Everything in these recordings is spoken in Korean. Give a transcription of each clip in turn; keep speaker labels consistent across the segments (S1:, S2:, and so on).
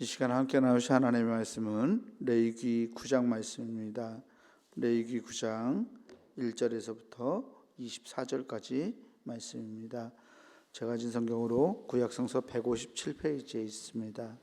S1: 이 시간 함께 나누실 하나님의 말씀은 레위기 9장 말씀입니다. 레위기 9장 1절에서부터 24절까지 말씀입니다. 제가 가진 성경으로 구약성서 157페이지에 있습니다.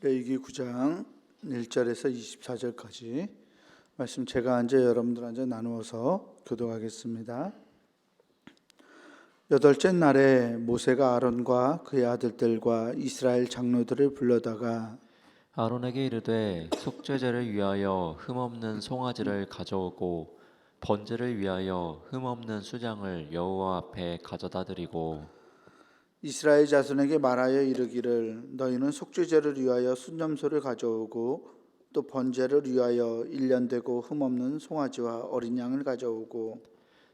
S1: 레위기 9장 1절에서 24절까지 말씀 제가 앉아 여러분들 앉아 나누어서 교독하겠습니다. 여덟째 날에 모세가 아론과 그의 아들들과 이스라엘 장로들을 불러다가
S2: 아론에게 이르되 속죄제를 위하여 흠없는 송아지를 가져오고 번제를 위하여 흠없는 수장을 여호와 앞에 가져다 드리고
S1: 이스라엘 자손에게 말하여 이르기를 너희는 속죄제를 위하여 순염소를 가져오고 또 번제를 위하여 1년 되고 흠없는 송아지와 어린 양을 가져오고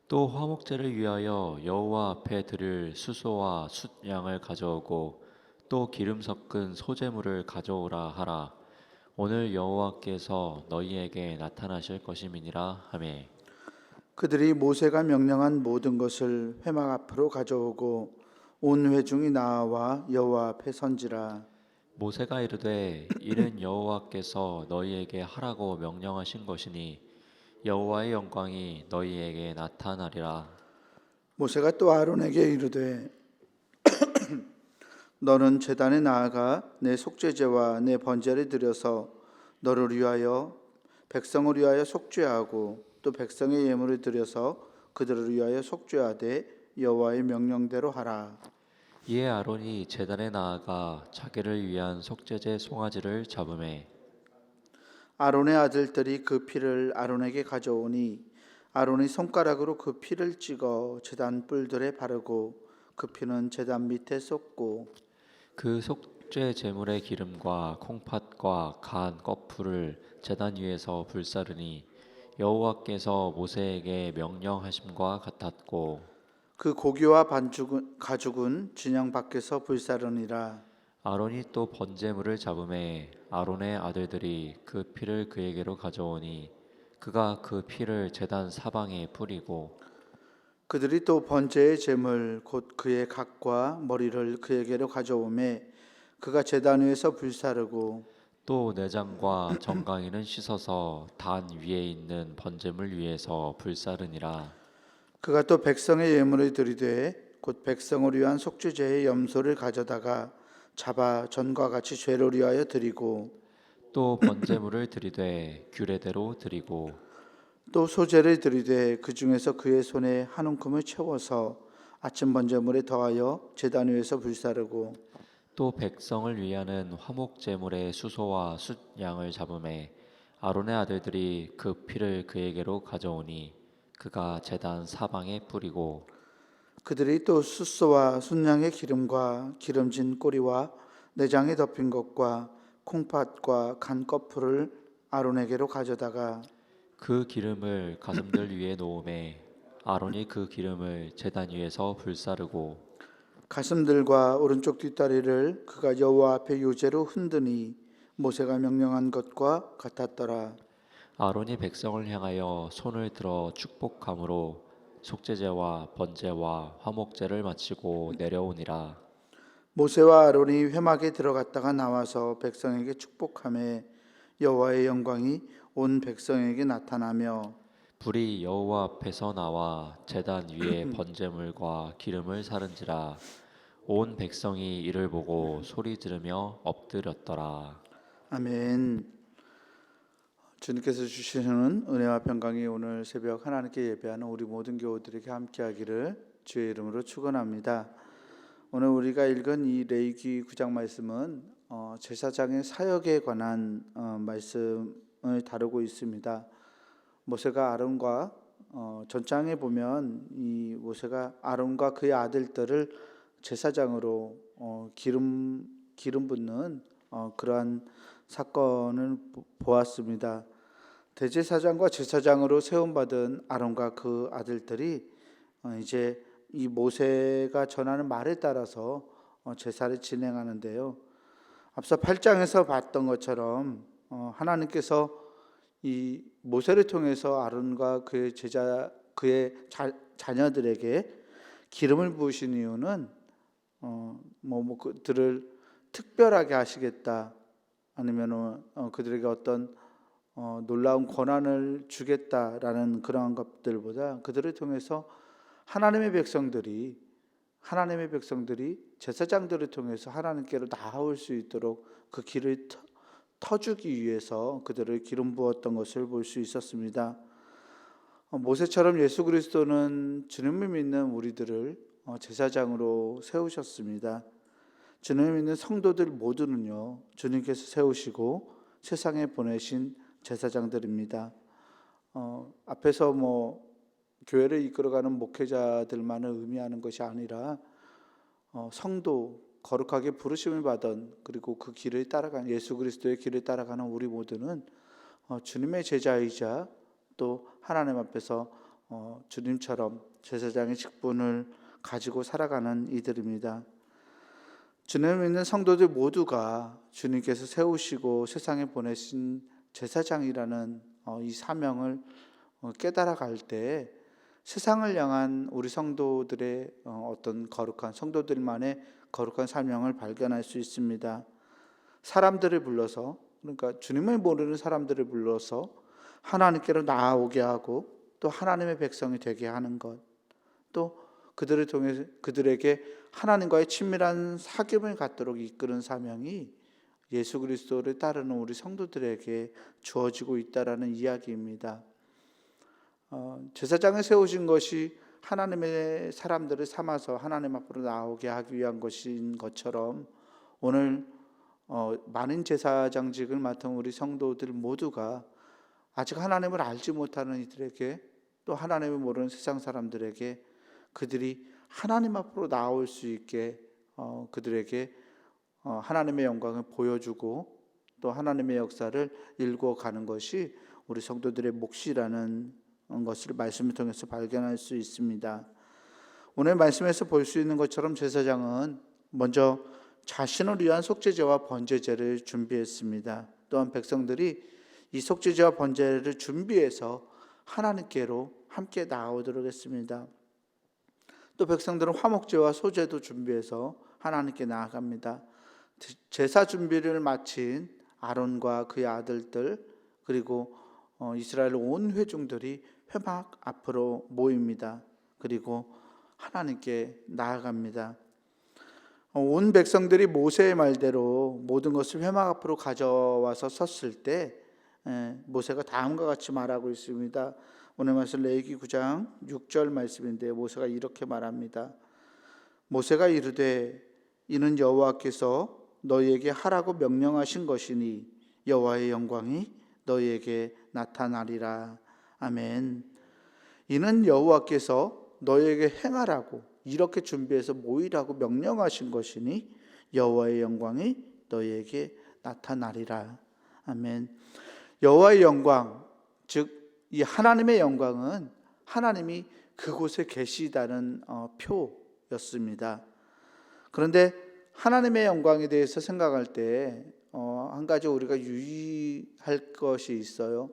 S2: 또 화목제를 위하여 여호와 앞에 드릴 수소와 숫양을 가져오고 또 기름 섞은 소제물을 가져오라 하라. 오늘 여호와께서 너희에게 나타나실 것임이니라 하매
S1: 그들이 모세가 명령한 모든 것을 회막 앞으로 가져오고 온 회중이 나와 여호와 앞에 선지라.
S2: 모세가 이르되 이는 여호와께서 너희에게 하라고 명령하신 것이니 여호와의 영광이 너희에게 나타나리라.
S1: 모세가 또 아론에게 이르되 너는 제단에 나아가 내 속죄제와 내 번제를 드려서 너를 위하여 백성을 위하여 속죄하고 또 백성의 예물을 드려서 그들을 위하여 속죄하되 여호와의 명령대로 하라.
S2: 이에 아론이 제단에 나아가 자기를 위한 속죄제 송아지를 잡으매
S1: 아론의 아들들이 그 피를 아론에게 가져오니 아론이 손가락으로 그 피를 찍어 제단 뿔들에 바르고 그 피는 제단 밑에 쏟고
S2: 그 속죄 제물의 기름과 콩팥과 간 껍풀을 제단 위에서 불사르니 여호와께서 모세에게 명령하심과 같았고
S1: 그 고기와 가죽은 진영 밖에서 불사르니라.
S2: 아론이 또 번제물을 잡음에 아론의 아들들이 그 피를 그에게로 가져오니 그가 그 피를 제단 사방에 뿌리고
S1: 그들이 또 번제의 제물 곧 그의 각과 머리를 그에게로 가져오매 그가 제단 위에서 불사르고
S2: 또 내장과 정강이는 씻어서 단 위에 있는 번제물 위에서 불사르니라.
S1: 그가 또 백성의 예물을 드리되 곧 백성을 위한 속죄제의 염소를 가져다가 잡아 전과 같이 죄를 위하여 드리고
S2: 또 번제물을 드리되 규례대로 드리고
S1: 또 소제를 드리되 그 중에서 그의 손에 한 움큼을 채워서 아침 번제물에 더하여 제단 위에서 불사르고
S2: 또 백성을 위하는 화목제물의 수소와 숫양을 잡음에 아론의 아들들이 그 피를 그에게로 가져오니 그가 제단 사방에 뿌리고
S1: 그들이 또 숫소와 순양의 기름과 기름진 꼬리와 내장에 덮인 것과 콩팥과 간 껍풀을 아론에게로 가져다가
S2: 그 기름을 가슴들 위에 놓음에 아론이 그 기름을 제단 위에서 불사르고
S1: 가슴들과 오른쪽 뒷다리를 그가 여호와 앞에 요제로 흔드니 모세가 명령한 것과 같았더라.
S2: 아론이 백성을 향하여 손을 들어 축복함으로 속죄제와 번제와 화목제를 마치고 내려오니라.
S1: 모세와 아론이 회막에 들어갔다가 나와서 백성에게 축복하며 여호와의 영광이 온 백성에게 나타나며
S2: 불이 여호와 앞에서 나와 제단 위에 번제물과 기름을 사른지라. 온 백성이 이를 보고 소리 지르며 엎드렸더라.
S1: 아멘. 주님께서 주시는 은혜와 평강이 오늘 새벽 하나님께 예배하는 우리 모든 교우들에게 함께하기를 주의 이름으로 축원합니다. 오늘 우리가 읽은 이 레위기 9장 말씀은 제사장의 사역에 관한 말씀을 다루고 있습니다. 모세가 아론과 전장에 보면 이 모세가 아론과 그의 아들들을 제사장으로 기름 붓는 그러한 사건을 보았습니다. 대제사장과 제사장으로 세움받은 아론과 그 아들들이 이제 이 모세가 전하는 말에 따라서 제사를 진행하는데요. 앞서 8장에서 봤던 것처럼 하나님께서 이 모세를 통해서 아론과 그의 자녀들에게 기름을 부으신 이유는 그들을 특별하게 하시겠다, 아니면 그들에게 어떤 놀라운 권한을 주겠다라는 그러한 것들보다 그들을 통해서 하나님의 백성들이 제사장들을 통해서 하나님께로 나아올 수 있도록 그 길을 터주기 위해서 그들을 기름 부었던 것을 볼 수 있었습니다. 모세처럼 예수 그리스도는 주님을 믿는 우리들을 제사장으로 세우셨습니다. 주님을 믿는 성도들 모두는요, 주님께서 세우시고 세상에 보내신 제사장들입니다. 앞에서 교회를 이끌어가는 목회자들만을 의미하는 것이 아니라 성도, 거룩하게 부르심을 받은, 그리고 그 길을 따라가는, 예수 그리스도의 길을 따라가는 우리 모두는 주님의 제자이자 또 하나님 앞에서 주님처럼 제사장의 직분을 가지고 살아가는 이들입니다. 주님을 믿는 성도들 모두가 주님께서 세우시고 세상에 보내신 제사장이라는 이 사명을 깨달아갈 때 세상을 향한 우리 성도들의 어떤 거룩한, 성도들만의 거룩한 사명을 발견할 수 있습니다. 사람들을 불러서, 그러니까 주님을 모르는 사람들을 불러서 하나님께로 나아오게 하고 또 하나님의 백성이 되게 하는 것, 또 그들을 통해 그들에게 하나님과의 친밀한 사귐을 갖도록 이끄는 사명이 예수 그리스도를 따르는 우리 성도들에게 주어지고 있다라는 이야기입니다. 제사장을 세우신 것이 하나님의 사람들을 삼아서 하나님 앞으로 나오게 하기 위한 것인 것처럼 오늘 많은 제사장직을 맡은 우리 성도들 모두가 아직 하나님을 알지 못하는 이들에게, 또 하나님을 모르는 세상 사람들에게 그들이 하나님 앞으로 나올 수 있게 그들에게 하나님의 영광을 보여주고 또 하나님의 역사를 일궈가는 것이 우리 성도들의 몫이라는 것을 말씀을 통해서 발견할 수 있습니다. 오늘 말씀에서 볼 수 있는 것처럼 제사장은 먼저 자신을 위한 속죄제와 번제제를 준비했습니다. 또한 백성들이 이 속죄제와 번제를 준비해서 하나님께로 함께 나아오도록 했습니다. 또 백성들은 화목제와 소제도 준비해서 하나님께 나아갑니다. 제사 준비를 마친 아론과 그의 아들들, 그리고 이스라엘 온 회중들이 회막 앞으로 모입니다. 그리고 하나님께 나아갑니다. 온 백성들이 모세의 말대로 모든 것을 회막 앞으로 가져와서 섰을 때 모세가 다음과 같이 말하고 있습니다. 오늘 말씀 레위기 9장 6절 말씀인데 모세가 이렇게 말합니다. 모세가 이르되 이는 여호와께서 너희에게 하라고 명령하신 것이니 여호와의 영광이 너희에게 나타나리라. 아멘. 이는 여호와께서 너희에게 행하라고, 이렇게 준비해서 모이라고 명령하신 것이니 여호와의 영광이 너희에게 나타나리라. 아멘. 여호와의 영광, 즉 이 하나님의 영광은 하나님이 그곳에 계시다는 표였습니다. 그런데 하나님의 영광에 대해서 생각할 때 한 가지 우리가 유의할 것이 있어요.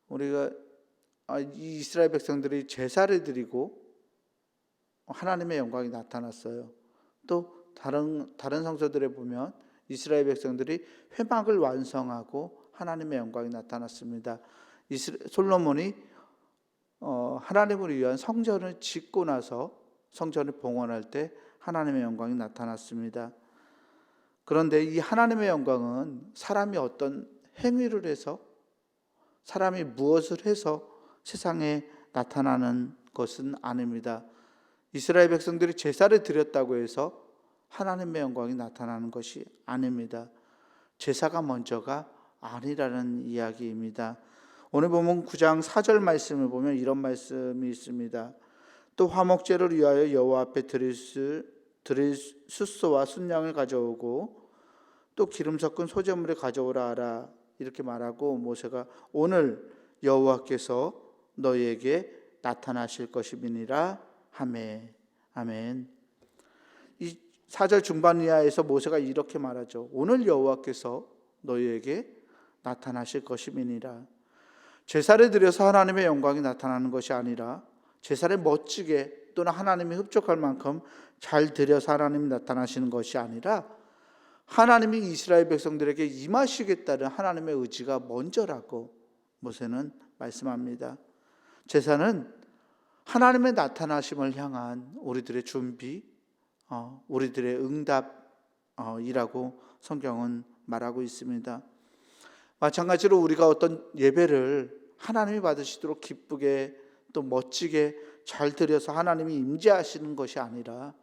S1: 우리가 이 이스라엘 백성들이 제사를 드리고 하나님의 영광이 나타났어요. 또 다른 성서들에 보면 이스라엘 백성들이 회막을 완성하고 하나님의 영광이 나타났습니다. 솔로몬이 하나님을 위한 성전을 짓고 나서 성전을 봉헌할 때 하나님의 영광이 나타났습니다. 그런데 이 하나님의 영광은 사람이 어떤 행위를 해서, 사람이 무엇을 해서 세상에 나타나는 것은 아닙니다. 이스라엘 백성들이 제사를 드렸다고 해서 하나님의 영광이 나타나는 것이 아닙니다. 제사가 먼저가 아니라는 이야기입니다. 오늘 보면 9장 4절 말씀을 보면 이런 말씀이 있습니다. 또 화목제를 위하여 여호와 앞에 드릴 숫소와 순양을 가져오고 또 기름 섞은 소제물을 가져오라 하라, 이렇게 말하고 모세가 오늘 여호와께서 너희에게 나타나실 것임이니라 하매. 아멘. 이 4절 중반 이하에서 모세가 이렇게 말하죠. 오늘 여호와께서 너희에게 나타나실 것임이니라. 제사를 드려서 하나님의 영광이 나타나는 것이 아니라 제사를 멋지게 또는 하나님이 흡족할 만큼 잘 드려서 하나님이 나타나시는 것이 아니라 하나님이 이스라엘 백성들에게 임하시겠다는 하나님의 의지가 먼저라고 모세는 말씀합니다. 제사는 하나님의 나타나심을 향한 우리들의 준비, 우리들의 응답이라고 성경은 말하고 있습니다. 마찬가지로 우리가 어떤 예배를 하나님이 받으시도록 기쁘게 또 멋지게 잘 드려서 하나님이 임재하시는 것이 아니라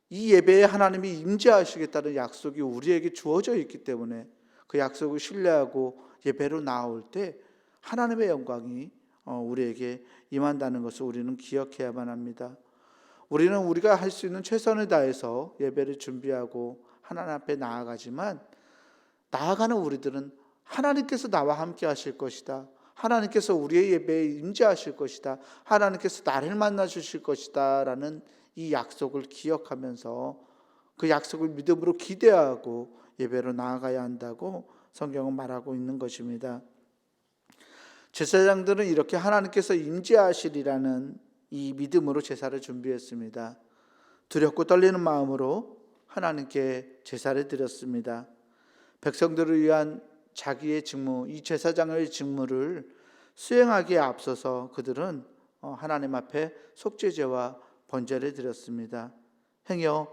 S1: 이 예배에 하나님이 임재하시겠다는 약속이 우리에게 주어져 있기 때문에 그 약속을 신뢰하고 예배로 나올 때 하나님의 영광이 우리에게 임한다는 것을 우리는 기억해야만 합니다. 우리는 우리가 할 수 있는 최선을 다해서 예배를 준비하고 하나님 앞에 나아가지만 나아가는 우리들은 하나님께서 나와 함께 하실 것이다, 하나님께서 우리의 예배에 임재하실 것이다, 하나님께서 나를 만나 주실 것이다 라는 이 약속을 기억하면서 그 약속을 믿음으로 기대하고 예배로 나아가야 한다고 성경은 말하고 있는 것입니다. 제사장들은 이렇게 하나님께서 임재하시리라는 이 믿음으로 제사를 준비했습니다. 두렵고 떨리는 마음으로 하나님께 제사를 드렸습니다. 백성들을 위한 자기의 직무, 이 제사장의 직무를 수행하기에 앞서서 그들은 하나님 앞에 속죄제와 번제를 드렸습니다. 행여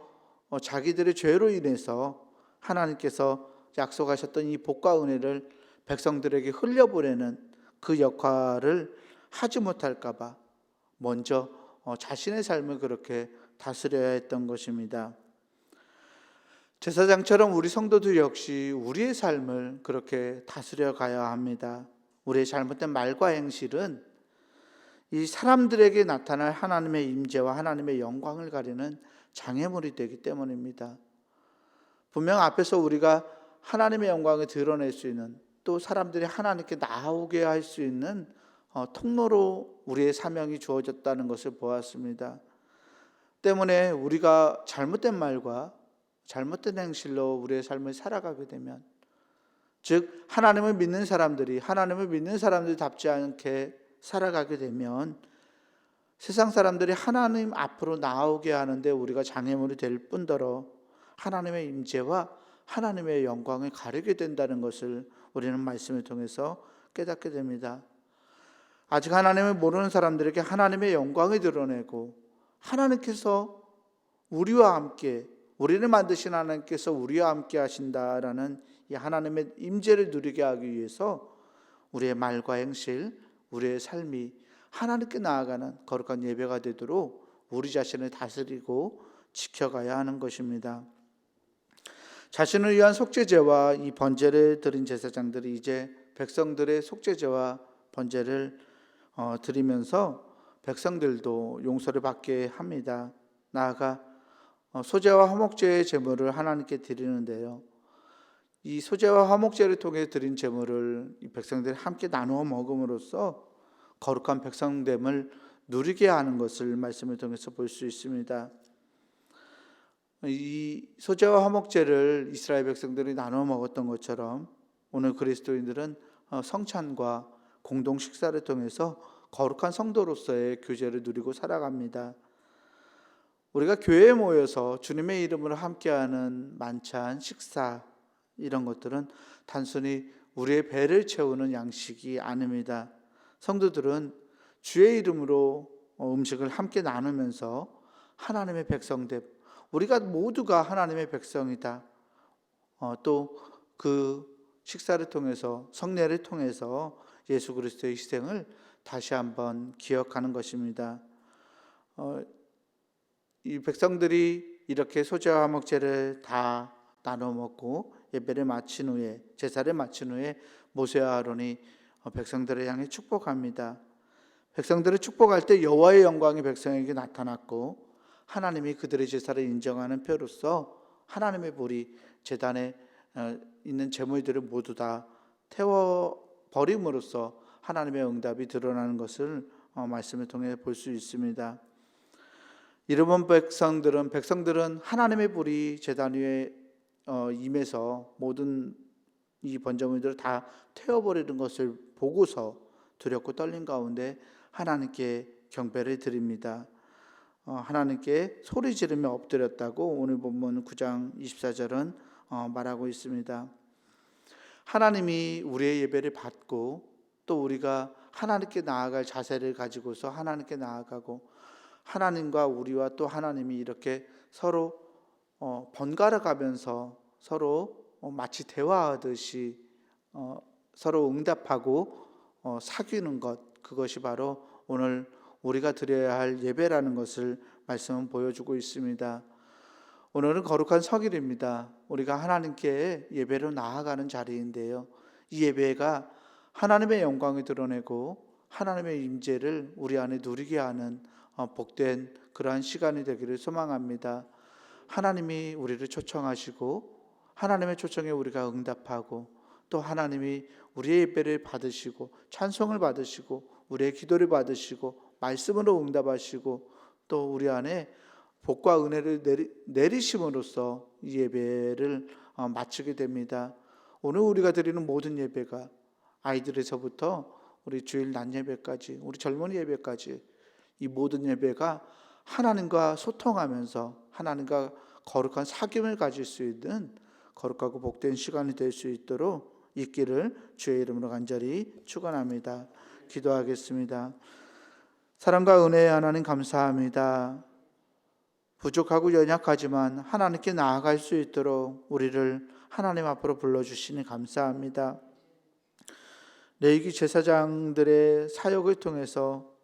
S1: 자기들의 죄로 인해서 하나님께서 약속하셨던 이 복과 은혜를 백성들에게 흘려보내는 그 역할을 하지 못할까 봐 먼저 자신의 삶을 그렇게 다스려야 했던 것입니다. 제사장처럼 우리 성도들 역시 우리의 삶을 그렇게 다스려 가야 합니다. 우리의 잘못된 말과 행실은 이 사람들에게 나타날 하나님의 임재와 하나님의 영광을 가리는 장애물이 되기 때문입니다. 분명 앞에서 우리가 하나님의 영광을 드러낼 수 있는, 또 사람들이 하나님께 나오게 할 수 있는 통로로 우리의 사명이 주어졌다는 것을 보았습니다. 때문에 우리가 잘못된 말과 잘못된 행실로 우리의 삶을 살아가게 되면, 즉 하나님을 믿는 사람들답지 않게 살아가게 되면 세상 사람들이 하나님 앞으로 나오게 하는데 우리가 장애물이 될 뿐더러 하나님의 임재와 하나님의 영광을 가리게 된다는 것을 우리는 말씀을 통해서 깨닫게 됩니다. 아직 하나님을 모르는 사람들에게 하나님의 영광을 드러내고, 하나님께서 우리와 함께, 우리를 만드신 하나님께서 우리와 함께 하신다라는 이 하나님의 임재를 누리게 하기 위해서 우리의 말과 행실, 우리의 삶이 하나님께 나아가는 거룩한 예배가 되도록 우리 자신을 다스리고 지켜가야 하는 것입니다. 자신을 위한 속죄제와 이 번제를 드린 제사장들이 이제 백성들의 속죄제와 번제를 드리면서 백성들도 용서를 받게 합니다. 나아가 소제와 화목제의 제물을 하나님께 드리는데요, 이 소제와 화목제를 통해 드린 제물을 이 백성들이 함께 나누어 먹음으로써 거룩한 백성됨을 누리게 하는 것을 말씀을 통해서 볼 수 있습니다. 이 소제와 화목제를 이스라엘 백성들이 나누어 먹었던 것처럼 오늘 그리스도인들은 성찬과 공동 식사를 통해서 거룩한 성도로서의 교제를 누리고 살아갑니다. 우리가 교회에 모여서 주님의 이름으로 함께하는 만찬, 식사, 이런 것들은 단순히 우리의 배를 채우는 양식이 아닙니다. 성도들은 주의 이름으로 음식을 함께 나누면서 하나님의 백성됨, 우리가 모두가 하나님의 백성이다, 또 그 식사를 통해서, 성례를 통해서 예수 그리스도의 희생을 다시 한번 기억하는 것입니다. 이 백성들이 이렇게 소제와 화목제를 다 나눠 먹고 예배를 마친 후에, 제사를 마친 후에 모세와 아론이 백성들을 향해 축복합니다. 백성들을 축복할 때 여호와의 영광이 백성에게 나타났고, 하나님이 그들의 제사를 인정하는 표로서 하나님의 불이 제단에 있는 제물들을 모두 다 태워 버림으로써 하나님의 응답이 드러나는 것을 말씀을 통해 볼 수 있습니다. 이르본 백성들은 하나님의 불이 제단 위에 임해서 모든 이 번제물들을 다 태워버리는 것을 보고서 두렵고 떨린 가운데 하나님께 경배를 드립니다. 하나님께 소리 지르며 엎드렸다고 오늘 본문 9장 24절은 말하고 있습니다. 하나님이 우리의 예배를 받고 또 우리가 하나님께 나아갈 자세를 가지고서 하나님께 나아가고 하나님과 우리와 또 하나님이 이렇게 서로 번갈아 가면서 서로 마치 대화하듯이 서로 응답하고 사귀는 것, 그것이 바로 오늘 우리가 드려야 할 예배라는 것을 말씀은 보여주고 있습니다. 오늘은 거룩한 성일입니다. 우리가 하나님께 예배로 나아가는 자리인데요, 이 예배가 하나님의 영광을 드러내고 하나님의 임재를 우리 안에 누리게 하는 복된 그러한 시간이 되기를 소망합니다. 하나님이 우리를 초청하시고 하나님의 초청에 우리가 응답하고 또 하나님이 우리의 예배를 받으시고 찬송을 받으시고 우리의 기도를 받으시고 말씀으로 응답하시고 또 우리 안에 복과 은혜를 내리심으로써 이 예배를 마치게 됩니다. 오늘 우리가 드리는 모든 예배가 아이들에서부터 우리 주일 낮 예배까지, 우리 젊은이 예배까지, 이 모든 예배가 하나님과 소통하면서 하나님과 거룩한 사귐을 가질 수 있는 거룩하고 복된 시간이 될 수 있도록 있기를 주의 이름으로 간절히 축원합니다. 기도하겠습니다. 사랑과 은혜의 하나님 감사합니다. 부족하고 연약하지만 하나님께 나아갈 수 있도록 우리를 하나님 앞으로 불러주시니 감사합니다. 레위기 제사장들의 사역을 통해서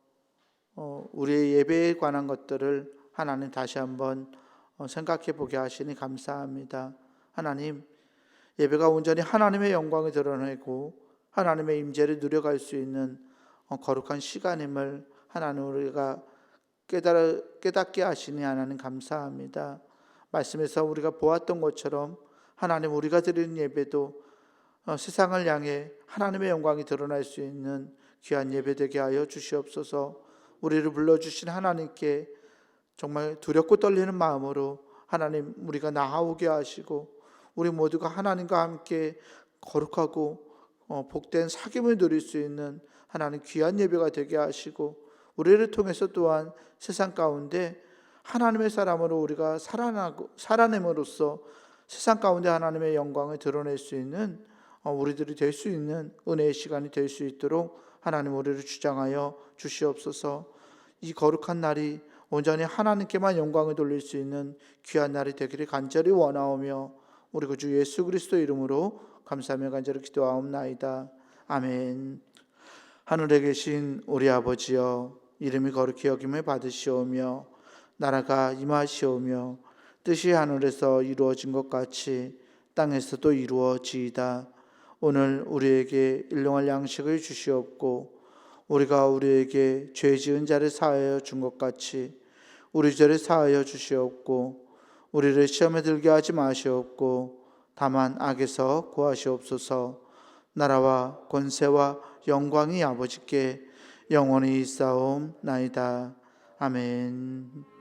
S1: 우리의 예배에 관한 것들을 하나님 다시 한번 생각해 보게 하시니 감사합니다. 하나님, 예배가 온전히 하나님의 영광을 드러내고 하나님의 임재를 누려갈 수 있는 거룩한 시간임을 하나님 우리가 깨닫게 하시니 하나님 감사합니다. 말씀에서 우리가 보았던 것처럼 하나님, 우리가 드리는 예배도 세상을 향해 하나님의 영광이 드러날 수 있는 귀한 예배 되게 하여 주시옵소서. 우리를 불러주신 하나님께 정말 두렵고 떨리는 마음으로 하나님 우리가 나아오게 하시고 우리 모두가 하나님과 함께 거룩하고 복된 사귐을 누릴 수 있는 하나님 귀한 예배가 되게 하시고 우리를 통해서 또한 세상 가운데 하나님의 사람으로 우리가 살아냄으로써 세상 가운데 하나님의 영광을 드러낼 수 있는 우리들이 될 수 있는 은혜의 시간이 될 수 있도록 하나님 우리를 주장하여 주시옵소서. 이 거룩한 날이 온전히 하나님께만 영광을 돌릴 수 있는 귀한 날이 되기를 간절히 원하오며 우리 구주 예수 그리스도 이름으로 감사하며 간절히 기도하옵나이다. 아멘. 하늘에 계신 우리 아버지여, 이름이 거룩히 여김을 받으시오며 나라가 임하시오며 뜻이 하늘에서 이루어진 것 같이 땅에서도 이루어지이다. 오늘 우리에게 일용할 양식을 주시옵고 우리가 우리에게 죄 지은 자를 사하여 준 것 같이 우리 죄를 사하여 주시옵고 우리를 시험에 들게 하지 마시옵고 다만 악에서 구하시옵소서. 나라와 권세와 영광이 아버지께 영원히 있사옵나이다. 아멘.